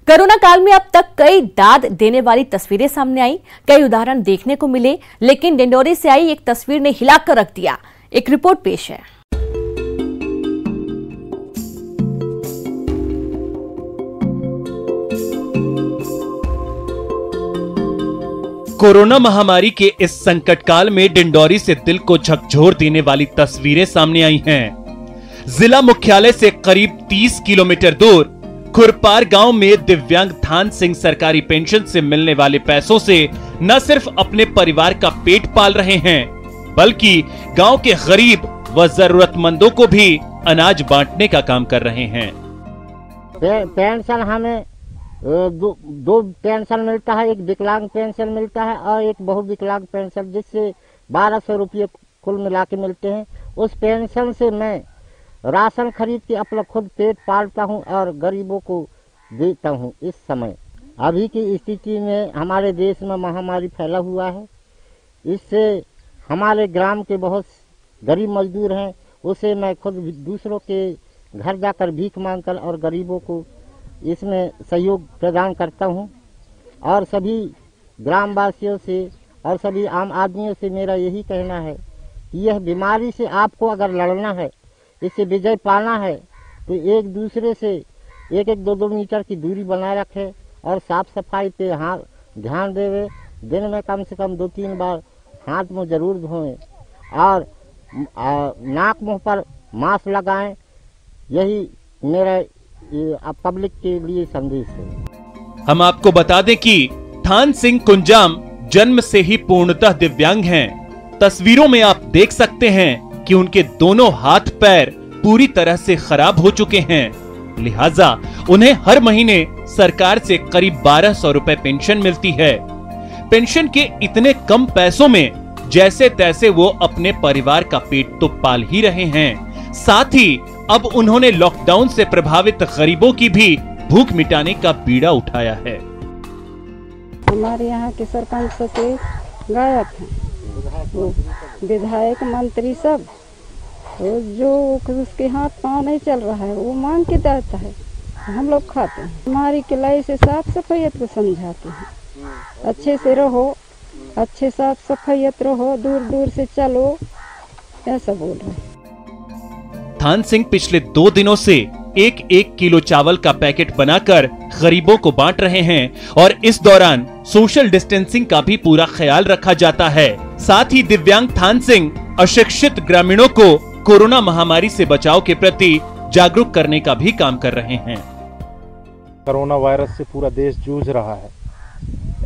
Corona काल में अब तक कई दाद देने वाली तस्वीरें सामने आई, कई उदाहरण देखने को मिले, लेकिन डिंडोरी से आई एक तस्वीर ने हिलाकर रख दिया। एक रिपोर्ट पेश है। कोरोना महामारी के इस संकट काल में डिंडोरी से दिल को झकझोर देने वाली तस्वीरें सामने आई हैं। जिला मुख्यालय से करीब 30 किलोमीटर दूर खुरपार गांव में दिव्यांग थान सिंह सरकारी पेंशन से मिलने वाले पैसों से न सिर्फ अपने परिवार का पेट पाल रहे हैं, बल्कि गांव के गरीब व जरूरतमंदों को भी अनाज बांटने का काम कर रहे हैं। पेंशन हमें दो पेंशन मिलता है, एक विकलांग पेंशन मिलता है और एक बहु विकलांग पेंशन, जिससे 1200 रुपये कुल मिला के मिलते हैं। उस पेंशन से मैं राशन खरीद के अपना खुद पेट पालता हूं और गरीबों को देता हूं। इस समय अभी की स्थिति में हमारे देश में महामारी फैला हुआ है, इससे हमारे ग्राम के बहुत गरीब मजदूर हैं, उसे मैं खुद दूसरों के घर जाकर भीख मांगकर और गरीबों को इसमें सहयोग प्रदान करता हूं। और सभी ग्रामवासियों से और सभी आम आदमियों से मेरा यही कहना है कि यह बीमारी से आपको अगर लड़ना है, इससे विजय पाना है, तो एक दूसरे से 1-2 मीटर की दूरी बनाए रखे और साफ सफाई पे ध्यान देवे। दिन में कम से कम 2-3 बार हाथ मुंह जरूर धोएं और नाक मुंह पर मास्क लगाएं। यही मेरा पब्लिक के लिए संदेश है। हम आपको बता दें कि थान सिंह कुंजाम जन्म से ही पूर्णतः दिव्यांग हैं। तस्वीरों में आप देख सकते हैं कि उनके दोनों हाथ पैर पूरी तरह से खराब हो चुके हैं, लिहाजा उन्हें हर महीने सरकार से करीब 1200 रुपए पेंशन मिलती है। पेंशन के इतने कम पैसों में जैसे तैसे वो अपने परिवार का पेट तो पाल ही रहे हैं, साथ ही अब उन्होंने लॉकडाउन से प्रभावित गरीबों की भी भूख मिटाने का बीड़ा उठाया है। हमारे यहाँ के सरपंच से गायब हैं, विधायक मंत्री सब, जो उसके हाथ पांव नहीं चल रहा है वो मांग के देता है, हम लोग खाते हैं। हमारी किलाई से साफ सफाईत को समझाते हैं, अच्छे से रहो, अच्छे साफ सफाईत रहो, दूर दूर से चलो, ऐसा बोल रहे हैं। थान सिंह पिछले 2 दिनों से 1-1 किलो चावल का पैकेट बनाकर गरीबों को बांट रहे हैं और इस दौरान सोशल डिस्टेंसिंग का भी पूरा ख्याल रखा जाता है। साथ ही दिव्यांग थान सिंह अशिक्षित ग्रामीणों को कोरोना महामारी से बचाव के प्रति जागरूक करने का भी काम कर रहे हैं। कोरोना वायरस से पूरा देश जूझ रहा है।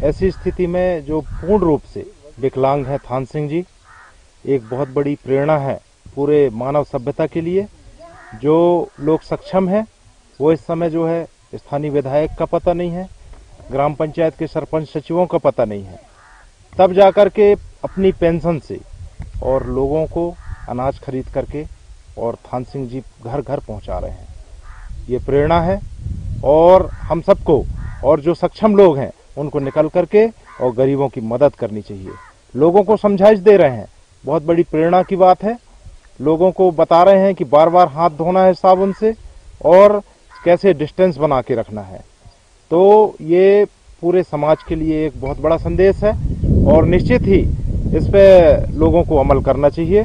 ऐसी स्थिति में जो पूर्ण रूप से विकलांग है थान सिंह जी, एक बहुत बड़ी प्रेरणा है पूरे मानव सभ्यता के लिए। जो लोग सक्षम हैं वो इस समय जो है स्थानीय विधायक का पता नहीं है, ग्राम पंचायत के सरपंच सचिवों का पता नहीं है, तब जाकर के अपनी पेंशन से और लोगों को अनाज खरीद करके और थान सिंह जी घर घर पहुंचा रहे हैं। ये प्रेरणा है और हम सबको और जो सक्षम लोग हैं उनको निकल करके और गरीबों की मदद करनी चाहिए। लोगों को समझाइश दे रहे हैं, बहुत बड़ी प्रेरणा की बात है। लोगों को बता रहे हैं कि बार बार हाथ धोना है साबुन से और कैसे डिस्टेंस बना के रखना है। तो ये पूरे समाज के लिए एक बहुत बड़ा संदेश है और निश्चित ही इस पे लोगों को अमल करना चाहिए।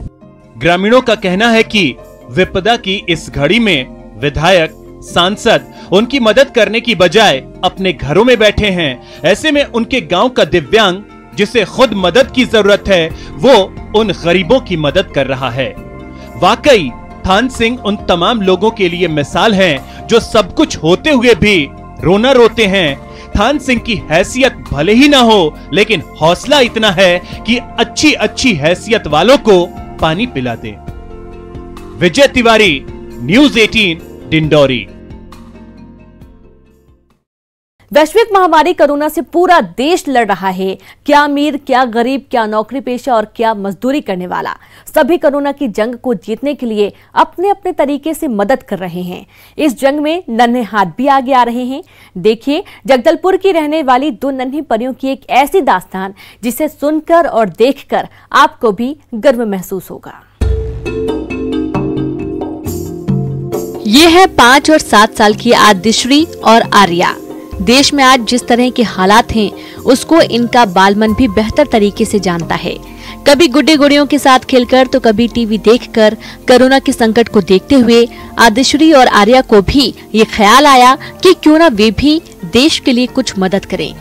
ग्रामीणों का कहना है कि विपदा की इस घड़ी में विधायक, सांसद उनकी मदद करने की बजाय अपने घरों में बैठे हैं। ऐसे में उनके गांव का दिव्यांग जिसे खुद मदद की जरूरत है, वो उन गरीबों की मदद कर रहा है। वाकई थान सिंह उन तमाम लोगों के लिए मिसाल हैं जो सब कुछ होते हुए भी रोना रोते हैं। थान सिंह की हैसियत भले ही ना हो, लेकिन हौसला इतना है कि अच्छी अच्छी हैसियत वालों को पानी पिला दे। विजय तिवारी, न्यूज़ 18, डिंडोरी। वैश्विक महामारी कोरोना से पूरा देश लड़ रहा है। क्या अमीर, क्या गरीब, क्या नौकरी पेशा और क्या मजदूरी करने वाला, सभी कोरोना की जंग को जीतने के लिए अपने अपने तरीके से मदद कर रहे हैं। इस जंग में नन्हे हाथ भी आगे आ रहे हैं। देखिए जगदलपुर की रहने वाली 2 नन्ही परियों की एक ऐसी दास्तान जिसे सुनकर और देखकर आपको भी गर्व महसूस होगा। ये है 5 और 7 साल की आदिश्री और आर्या। देश में आज जिस तरह के हालात हैं, उसको इनका बालमन भी बेहतर तरीके से जानता है। कभी गुड्डे गुड़ियों के साथ खेलकर तो कभी टीवी देखकर। कोरोना के संकट को देखते हुए आदिश्री और आर्या को भी ये ख्याल आया कि क्यों ना वे भी देश के लिए कुछ मदद करें।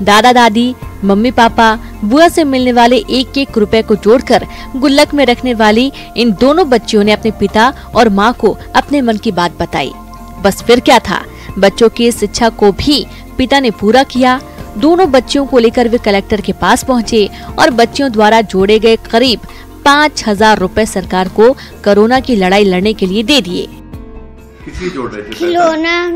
दादा दादी, मम्मी पापा, बुआ से मिलने वाले एक एक रुपए को जोड़कर गुल्लक में रखने वाली इन दोनों बच्चियों ने अपने पिता और माँ को अपने मन की बात बताई। बस फिर क्या था, बच्चों की इस इच्छा को भी पिता ने पूरा किया। दोनों बच्चियों को लेकर वे कलेक्टर के पास पहुँचे और बच्चियों द्वारा जोड़े गए करीब 5,000 रुपए सरकार को कोरोना की लड़ाई लड़ने के लिए दे दिए। किसलिए जोड़ रहे थे? खिलौना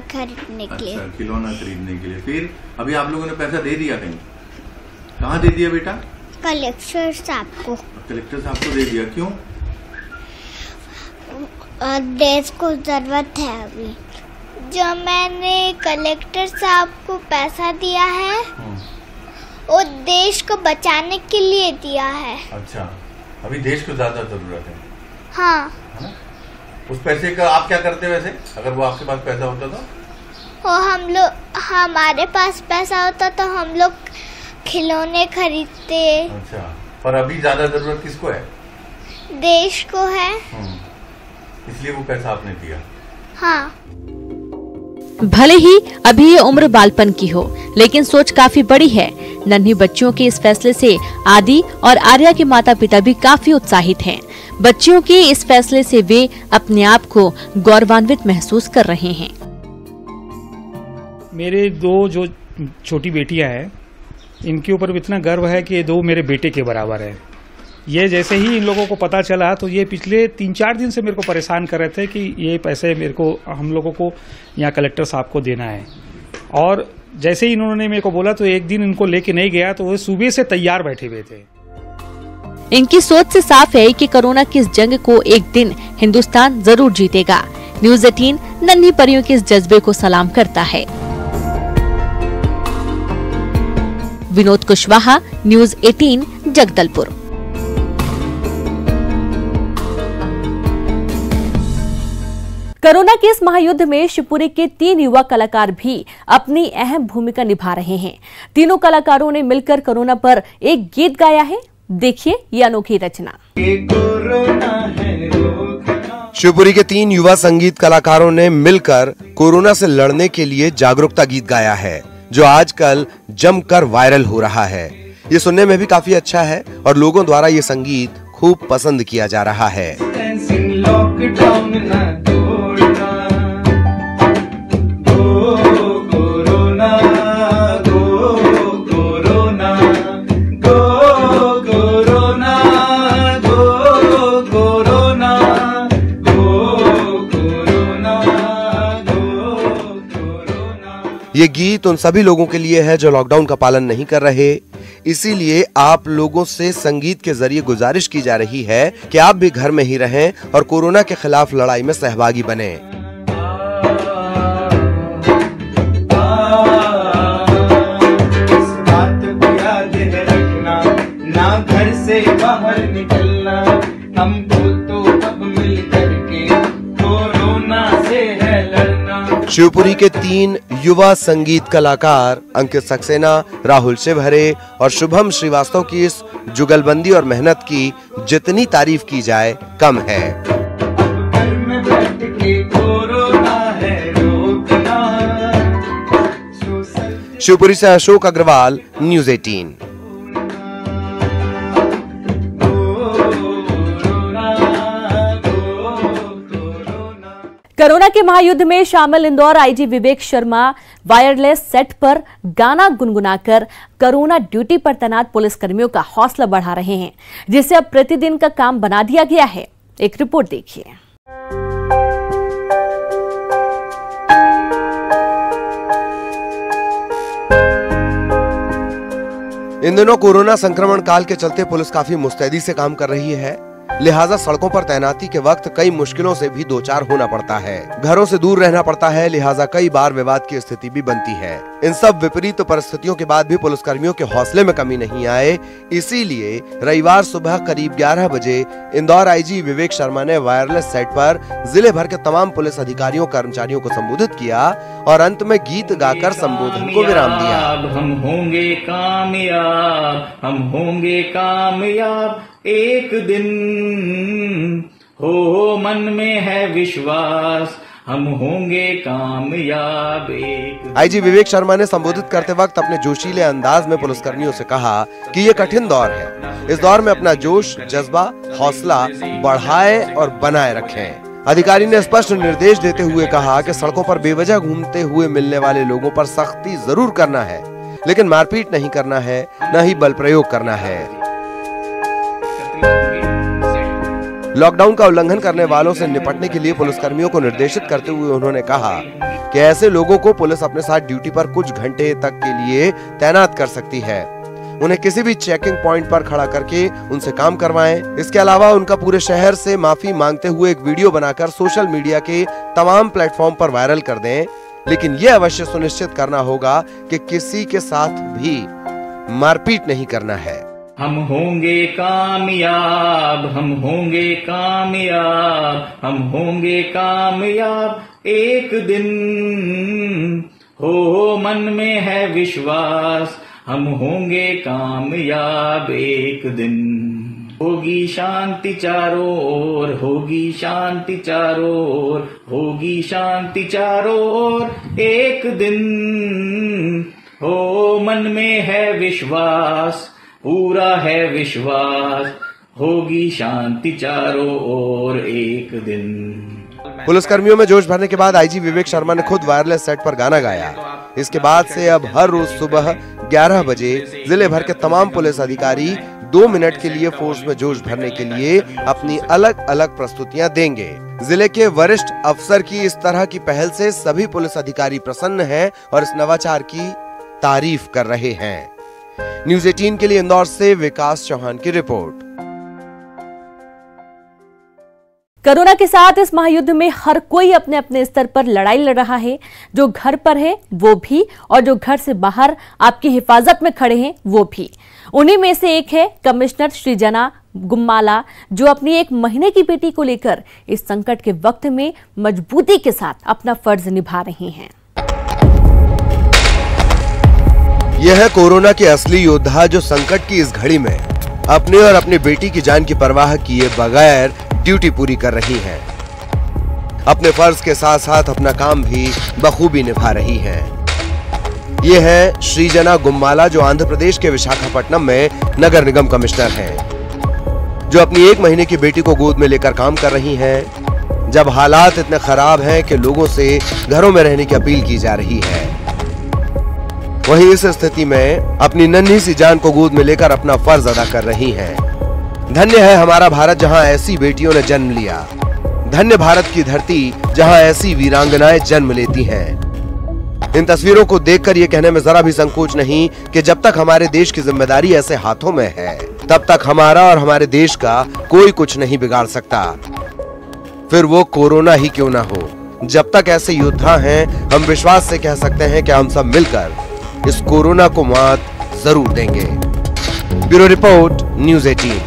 खरीदने के लिए। अच्छा, खिलौना खरीदने के लिए। फिर अभी आप लोगों ने पैसा दे दिया कहीं? कहाँ दे दिया बेटा? कलेक्टर साहब को। कलेक्टर साहब को दे दिया, क्यों? देश को जरूरत है अभी। जो मैंने कलेक्टर साहब को पैसा दिया है वो देश को बचाने के लिए दिया है। अच्छा, अभी देश को ज्यादा जरूरत है। हाँ। है ना? उस पैसे का आप क्या करते वैसे, अगर वो आपके पास पैसा होता तो? हमारे पास पैसा होता तो हम लोग खिलौने खरीदते। अच्छा, पर अभी ज्यादा जरूरत किसको है? देश को है। इसलिए वो पैसा आपने दिया। हाँ। भले ही अभी ये उम्र बालपन की हो, लेकिन सोच काफी बड़ी है। नन्ही बच्चियों के इस फैसले से आदि और आर्या के माता पिता भी काफी उत्साहित हैं। बच्चियों के इस फैसले से वे अपने आप को गौरवान्वित महसूस कर रहे हैं। मेरे दो जो छोटी बेटियां हैं, इनके ऊपर इतना गर्व है कि ये दो मेरे बेटे के बराबर है। ये जैसे ही इन लोगों को पता चला तो ये पिछले 3-4 दिन से मेरे को परेशान कर रहे थे कि ये पैसे मेरे को, हम लोगों को यहाँ कलेक्टर साहब को देना है। और जैसे ही इन्होंने मेरे को बोला तो एक दिन इनको लेके नहीं गया तो वो सुबह से तैयार बैठे हुए थे। इनकी सोच से साफ है कि कोरोना की इस जंग को एक दिन हिंदुस्तान जरूर जीतेगा। न्यूज़ 18 नन्ही परियों के इस जज्बे को सलाम करता है। विनोद कुशवाहा, न्यूज़ 18 जगदलपुर। कोरोना के इस महायुद्ध में शिवपुरी के 3 युवा कलाकार भी अपनी अहम भूमिका निभा रहे हैं। तीनों कलाकारों ने मिलकर कोरोना पर एक गीत गाया है। देखिए ये अनोखी रचना। शिवपुरी के 3 युवा संगीत कलाकारों ने मिलकर कोरोना से लड़ने के लिए जागरूकता गीत गाया है, जो आजकल जमकर वायरल हो रहा है। ये सुनने में भी काफी अच्छा है और लोगों द्वारा ये संगीत खूब पसंद किया जा रहा है। ये गीत उन सभी लोगों के लिए है जो लॉकडाउन का पालन नहीं कर रहे। इसीलिए आप लोगों से संगीत के जरिए गुजारिश की जा रही है कि आप भी घर में ही रहें और कोरोना के खिलाफ लड़ाई में सहभागी बने। ना घर से बाहर निकलना, हमको तो अब मिल करके कोरोना से है लड़ना। शिवपुरी के 3 युवा संगीत कलाकार अंकित सक्सेना, राहुल शिवहरे और शुभम श्रीवास्तव की इस जुगलबंदी और मेहनत की जितनी तारीफ की जाए कम है। शिवपुरी से अशोक अग्रवाल, न्यूज़ 18। कोरोना के महायुद्ध में शामिल Indore IG Vivek Sharma wireless set पर गाना गुनगुनाकर कोरोना ड्यूटी पर तैनात पुलिसकर्मियों का हौसला बढ़ा रहे हैं, जिसे अब प्रतिदिन का काम बना दिया गया है। एक रिपोर्ट देखिए। इन दिनों कोरोना संक्रमण काल के चलते पुलिस काफी मुस्तैदी से काम कर रही है। लिहाजा सड़कों पर तैनाती के वक्त कई मुश्किलों से भी दो चार होना पड़ता है। घरों से दूर रहना पड़ता है, लिहाजा कई बार विवाद की स्थिति भी बनती है। इन सब विपरीत परिस्थितियों के बाद भी पुलिसकर्मियों के हौसले में कमी नहीं आए। इसीलिए रविवार सुबह करीब 11 बजे इंदौर आईजी विवेक शर्मा ने वायरलेस सेट पर जिले भर के तमाम पुलिस अधिकारियों कर्मचारियों को संबोधित किया और अंत में गीत गाकर संबोधन को विराम दिया। हम होंगे कामयाब, हम होंगे कामयाब एक दिन, हो मन में है विश्वास, हम होंगे कामयाब एक दिन। आईजी विवेक शर्मा ने संबोधित करते वक्त अपने जोशीले अंदाज में पुलिसकर्मियों से कहा कि ये कठिन दौर है। इस दौर में अपना जोश, जज्बा, हौसला बढ़ाए और बनाए रखें। अधिकारी ने स्पष्ट निर्देश देते हुए कहा कि सड़कों पर बेवजह घूमते हुए मिलने वाले लोगों पर सख्ती जरूर करना है, लेकिन मारपीट नहीं करना है, न ही बल प्रयोग करना है। लॉकडाउन का उल्लंघन करने वालों से निपटने के लिए पुलिसकर्मियों को निर्देशित करते हुए उन्होंने कहा कि ऐसे लोगों को पुलिस अपने साथ ड्यूटी पर कुछ घंटे तक के लिए तैनात कर सकती है। उन्हें किसी भी चेकिंग पॉइंट पर खड़ा करके उनसे काम करवाएं। इसके अलावा उनका पूरे शहर से माफी मांगते हुए एक वीडियो बनाकर सोशल मीडिया के तमाम प्लेटफॉर्म पर वायरल कर दें, लेकिन यह अवश्य सुनिश्चित करना होगा कि किसी के साथ भी मारपीट नहीं करना है। हम होंगे कामयाब, हम होंगे कामयाब, हम होंगे कामयाब एक दिन, हो मन में है विश्वास, हम होंगे कामयाब एक दिन। होगी शांति चारों ओर, होगी शांति चारों ओर, होगी शांति चारों ओर एक दिन, हो मन में है विश्वास, पूरा है विश्वास, होगी शांति चारों ओर एक दिन। पुलिसकर्मियों में जोश भरने के बाद आईजी विवेक शर्मा ने खुद वायरलेस सेट पर गाना गाया। इसके बाद से अब हर रोज सुबह 11 बजे जिले भर के तमाम पुलिस अधिकारी 2 मिनट के लिए फोर्स में जोश भरने के लिए अपनी अलग अलग प्रस्तुतियां देंगे। जिले के वरिष्ठ अफसर की इस तरह की पहल से सभी पुलिस अधिकारी प्रसन्न हैं और इस नवाचार की तारीफ कर रहे हैं। न्यूज़ 18 के लिए इंदौर से विकास चौहान की रिपोर्ट। कोरोना के साथ इस महायुद्ध में हर कोई अपने अपने स्तर पर लड़ाई लड़ रहा है। जो घर पर है वो भी, और जो घर से बाहर आपकी हिफाजत में खड़े हैं वो भी। उन्हीं में से एक है कमिश्नर सृजना गुम्माला, जो अपनी 1 महीने की बेटी को लेकर इस संकट के वक्त में मजबूती के साथ अपना फर्ज निभा रही हैं। यह है कोरोना के असली योद्धा, जो संकट की इस घड़ी में अपने और अपनी बेटी की जान की परवाह किए बगैर ड्यूटी पूरी कर रही हैं। अपने फर्ज के साथ साथ अपना काम भी बखूबी निभा रही हैं। ये है सृजना गुम्माला, जो आंध्र प्रदेश के विशाखापट्टनम में नगर निगम कमिश्नर हैं, जो अपनी 1 महीने की बेटी को गोद में लेकर काम कर रही हैं, जब हालात इतने खराब हैं कि लोगों से घरों में रहने की अपील की जा रही है। वहीं इस स्थिति में अपनी नन्ही सी जान को गोद में लेकर अपना फर्ज अदा कर रही हैं। धन्य है हमारा भारत, जहां ऐसी बेटियों ने जन्म लिया। धन्य भारत की धरती, जहां ऐसी वीरांगनाएं जन्म लेती हैं। इन तस्वीरों को देखकर ये कहने में जरा भी संकोच नहीं कि जब तक हमारे देश की जिम्मेदारी ऐसे हाथों में है, तब तक हमारा और हमारे देश का कोई कुछ नहीं बिगाड़ सकता, फिर वो कोरोना ही क्यों ना हो। जब तक ऐसे योद्धा हैं, हम विश्वास से कह सकते हैं कि हम सब मिलकर इस कोरोना को मात जरूर देंगे। Bureau report, news 18।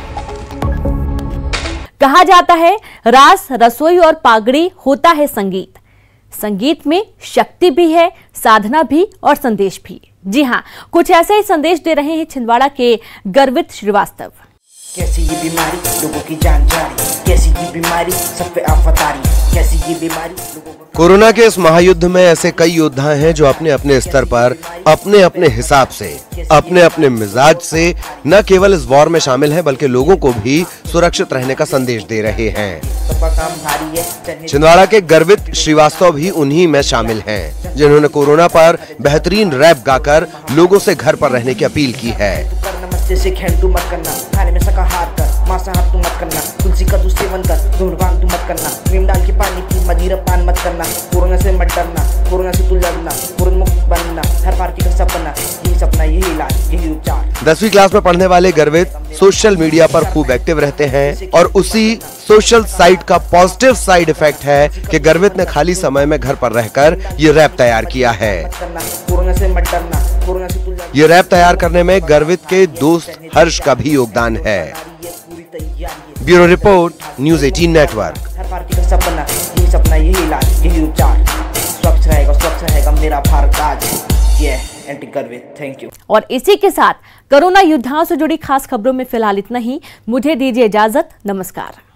कहा जाता है रास, रसोई और पागड़ी होता है संगीत। संगीत में शक्ति भी है, साधना भी और संदेश भी। जी हां, कुछ ऐसे ही संदेश दे रहे हैं छिंदवाड़ा के गर्वित श्रीवास्तव। कैसी ये बीमारी लोगों की जान जा रही, कैसी ये बीमारी सब पे आफत आ रही, कैसी ये बीमारी लोगों को। कोरोना के इस महायुद्ध में ऐसे कई योद्धा हैं जो अपने अपने स्तर पर, अपने अपने हिसाब से, अपने अपने मिजाज से न केवल इस वॉर में शामिल हैं, बल्कि लोगों को भी सुरक्षित रहने का संदेश दे रहे हैं। छिंदवाड़ा के गर्वित श्रीवास्तव भी उन्हीं में शामिल हैं, जिन्होंने कोरोना पर बेहतरीन रैप गाकर लोगों से घर पर रहने की अपील की है। से खेल तू मत करना, खाने में शाकाहार कर, मांसाहार तू मत करना, तुलसी का तू सेवन कर, धूम्रपान तू मत करना, नीम डाल के पानी पी, मदिरा पान मत करना, कोरोना से मत डरना, कोरोना से तू लड़ना, कोरोना मुक्त बनना, हर भारतीय का सपना, यही सपना, यही इलाज, यही उपचार। 10वीं क्लास में पढ़ने वाले गर्वित सोशल मीडिया पर खूब एक्टिव रहते हैं और उसी सोशल साइट का पॉजिटिव साइड इफेक्ट है कि गर्वित ने खाली समय में घर पर रहकर ये रैप तैयार किया है। ये रैप तैयार करने में गर्वित के दोस्त हर्ष का भी योगदान है। Bureau report, news 18 network. हर पार्टी का सपना, यही सपना, यही इलाज, यही उपचार। स्वच्छ रहेगा मेरा भारत आज। एंटी गर्वित, थैंक यू। और इसी के साथ कोरोना योद्धाओं से जुड़ी खास खबरों में फिलहाल इतना ही। मुझे दीजिए इजाजत, नमस्कार।